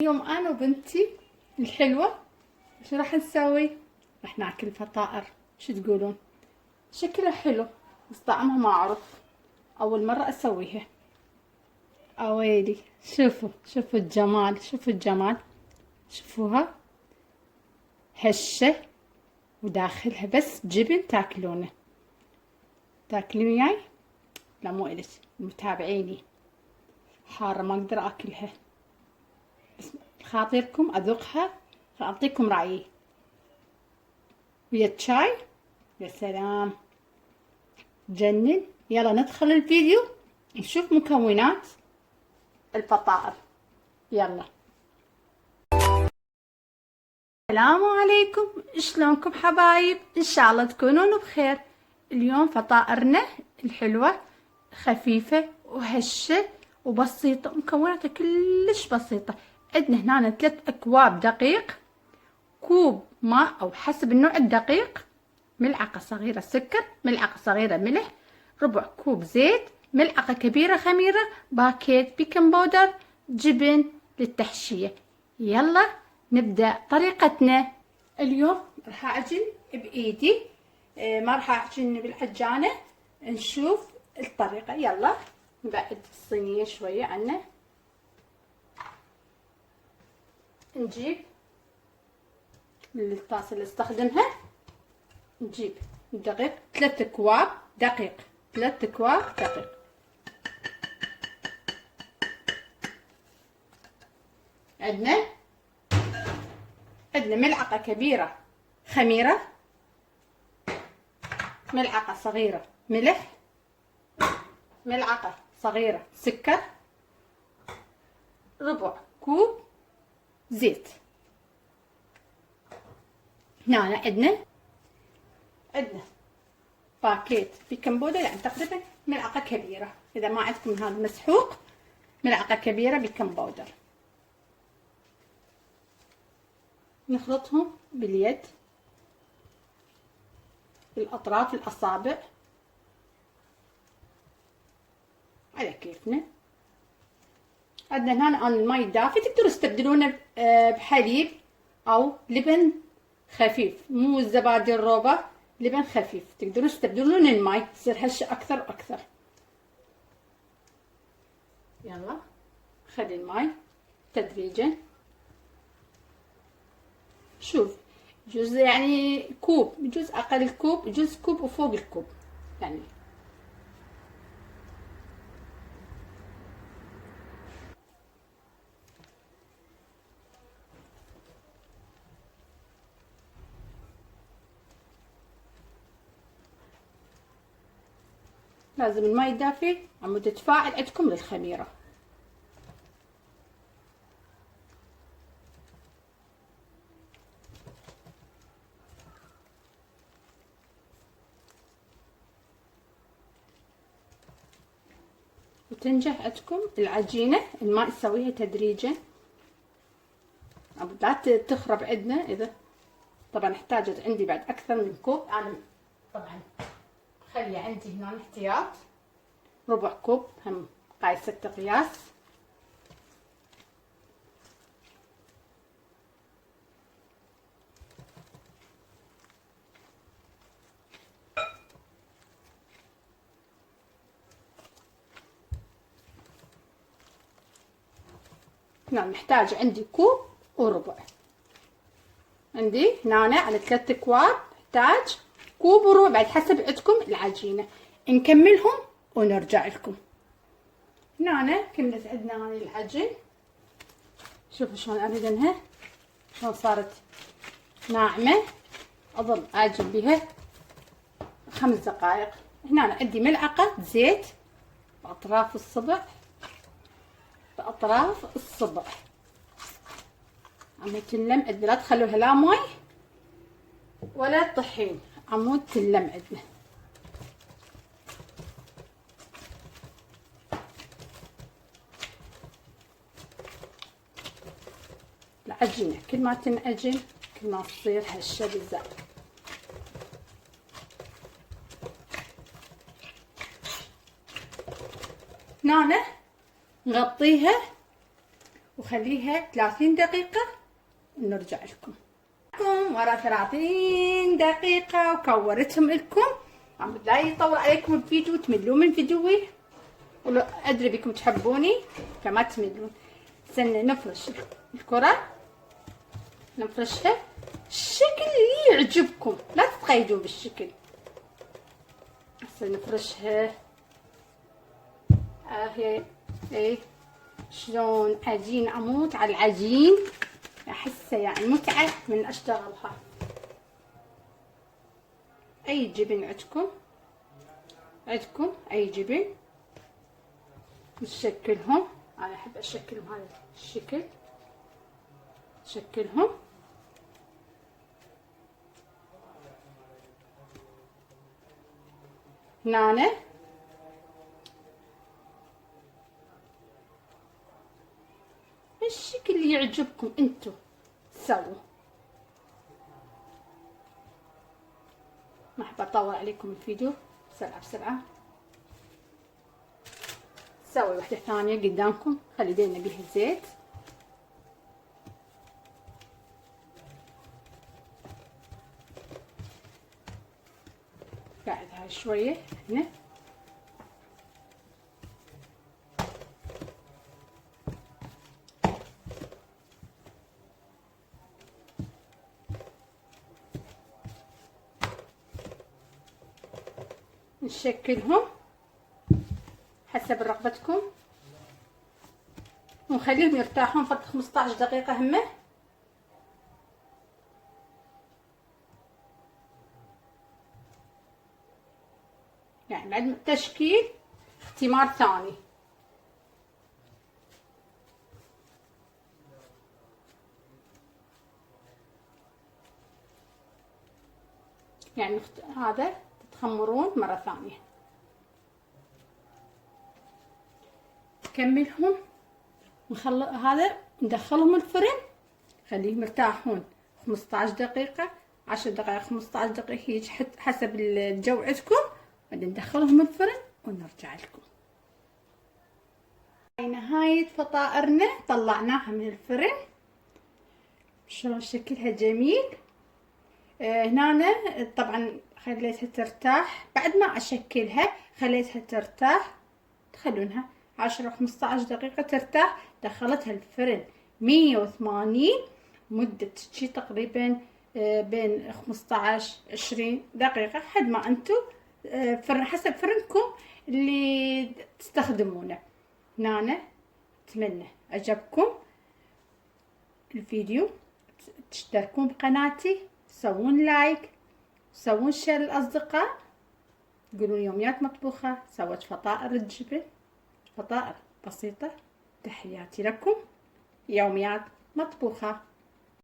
اليوم انا وبنتي الحلوة شو راح نسوي؟ راح ناكل فطائر. شو تقولون؟ شكلها حلو بس طعمها ما اعرف، اول مرة اسويها. اويلي شوفوا الجمال، شوفوا الجمال، شوفوها هشة وداخلها بس جبن. تاكلونه؟ تاكلين وياي؟ لا مو الك، متابعيني. حارة ما اقدر اكلها، بس خاطركم اذوقها فاعطيكم رايي. ويا الشاي يا سلام، جنن. يلا ندخل الفيديو نشوف مكونات الفطائر. يلا. السلام عليكم، شلونكم حبايب؟ ان شاء الله تكونون بخير. اليوم فطائرنا الحلوة خفيفة وهشة وبسيطة، مكوناتها كلش بسيطة. عندنا هنا 3 اكواب دقيق، كوب ماء او حسب النوع الدقيق، ملعقة صغيرة سكر، ملعقة صغيرة ملح، ربع كوب زيت، ملعقة كبيرة خميرة، باكيت بيكنج باودر، جبن للتحشية. يلا نبدأ طريقتنا. اليوم راح أعجن بإيدي، ما راح أعجن بالعجانة. نشوف الطريقة. يلا نبعد الصينية شوية عنه. نجيب الطاسة اللي استخدمها، نجيب دقيق 3 اكواب دقيق، 3 اكواب دقيق. عندنا ملعقة كبيرة خميرة، ملعقة صغيرة ملح، ملعقة صغيرة سكر، ربع كوب زيت. هنا عندنا باكيت بيكنج باودر، يعني تقريبا ملعقة كبيرة. إذا ما عندكم هذا مسحوق، ملعقة كبيرة بيكنج باودر. نخلطهم باليد بالأطراف الأصابع على كيفنا. عندنا هنا أنا الماء الدافي، تقدروا تستبدلونه بحليب أو لبن خفيف، مو الزبادي الروبة، لبن خفيف. تقدروا تستبدلون الماء يصير هشة أكثر وأكثر. يلا خلي الماء تدريجا. شوف، يجوز يعني كوب، يجوز أقل الكوب، يجوز كوب وفوق الكوب يعني. لازم الماء الدافي عمود تفاعل عندكم للخميرة. وتنجح عندكم العجينة. الماء تسويها تدريجا، لا تخرب عندنا. إذا طبعا احتاجت عندي بعد أكثر من كوب، أنا طبعا خلي عندي هنا احتياط ربع كوب، هم قايسة قياس. هنا محتاج عندي كوب وربع. عندي هنا على 3 اكواب احتاج كوب وربع، بعد حسب عندكم العجينة. نكملهم ونرجع لكم. هنا كملت عندنا هاي العجين. شوفوا شلون اردنها، شلون صارت ناعمة. اظل اعجن بها 5 دقائق. هنا عندي ملعقة زيت باطراف الصبع، باطراف الصبع. عمود تلم عندنا، لا تخلوها لا ماي ولا طحين، عمود تلم عندنا. العجينة كل ما تنعجن كل ما تصير هشة بالزبط. هنا نغطيها وخليها 30 دقيقة ونرجع لكم. ورا 30 دقيقة وكورتهم لكم. عم لا يطول عليكم الفيديو تملون من فيديوي، ولو ادري بكم تحبوني فما تملون. استنى نفرش الكرة، نفرشها الشكل اللي يعجبكم، لا تتقيدون بالشكل. هسه نفرشها هي ايه شلون عجين، اموت على العجين، احسه يعني متعة من اشتغلها. اي جبن عندكم اي جبن نشكلهم. انا احب اشكلهم هذا الشكل، شكلهم هنا الشكل اللي يعجبكم انتو سووا. ما احب اطول عليكم الفيديو، بسرعة سوي واحدة ثانية قدامكم. خلي يدينا بيها زيت، بعد هاي شوية هنا نشكلهم حسب رغبتكم ونخليهم يرتاحون فترة 15 دقيقة همه. يعني بعد تشكيل اختمار ثاني. يعني هذا تخمرون مرة ثانية. نكملهم هذا ندخلهم الفرن، خليهم يرتاحون 15 دقيقة، 10 دقائق، 15 دقيقة، هيك حسب الجو عندكم. بعدين ندخلهم الفرن ونرجع لكم. هاي نهاية فطائرنا، طلعناها من الفرن شلون شكلها جميل. هنا طبعا خليتها ترتاح، بعد ما اشكلها خليتها ترتاح، تخلونها 10 15 دقيقة ترتاح. دخلتها الفرن 180 مدة شي تقريبا بين 15 20 دقيقة، حد ما انتو فرن حسب فرنكم اللي تستخدمونه. هنا اتمنى عجبكم الفيديو، تشتركون بقناتي، تسوون لايك، تسوون شير للأصدقاء، تقولون يوميات مطبوخة. سوت فطائر الجبن، فطائر بسيطة. تحياتي لكم، يوميات مطبوخة.